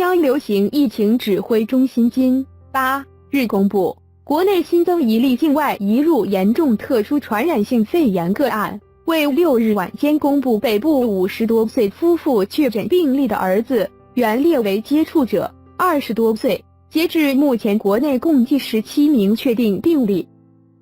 央流行疫情指挥中心今8日公布，国内新增一例境外移入严重特殊传染性肺炎个案，为6日晚间公布北部50多岁夫妇确诊病例的儿子，原列为接触者，20多岁。截至目前，国内共计17名确定病例。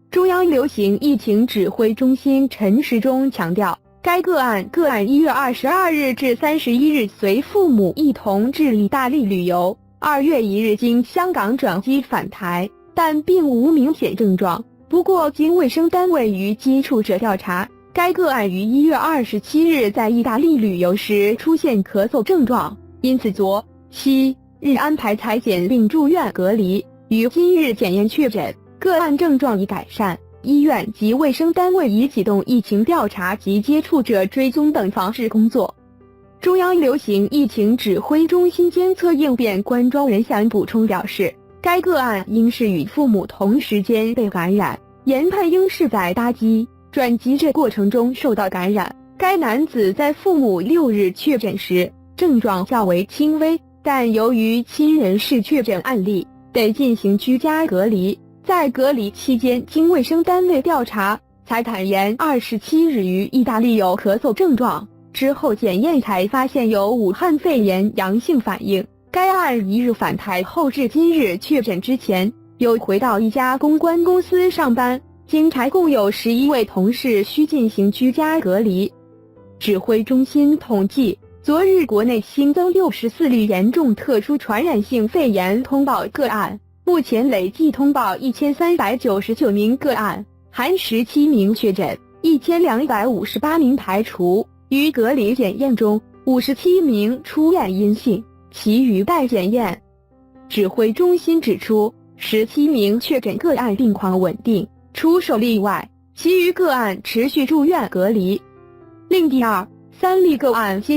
中央流行疫情指挥中心陈时中强调，该个案1月22日至31日随父母一同至意大利旅游，2月1日经香港转机返台，但并无明显症状。不过经卫生单位与接触者调查，该个案于1月27日在意大利旅游时出现咳嗽症状，因此昨7日安排采检并住院隔离，于今日检验确诊，个案症状已改善。医院及卫生单位已启动疫情调查及接触者追踪等防治工作。中央流行疫情指挥中心监测应变官庄仁祥补充表示，该个案应是与父母同时间被感染，研判应是在搭机、转机这过程中受到感染。该男子在父母6日确诊时症状较为轻微，但由于亲人是确诊案例，得进行居家隔离。在隔离期间，经卫生单位调查，才坦言27日于意大利有咳嗽症状，之后检验才发现有武汉肺炎阳性反应。该案1日返台后至今日确诊之前，又回到一家公关公司上班，经查共有11位同事需进行居家隔离。指挥中心统计，昨日国内新增64例严重特殊传染性肺炎通报个案，目前累计通报1399名个案，含17名确诊，1258名排除。于隔离检验中，57名出验阴性，其余待检验。指挥中心指出，17名确诊个案病况稳定，除首例外，其余个案持续住院隔离。另第2、3例个案皆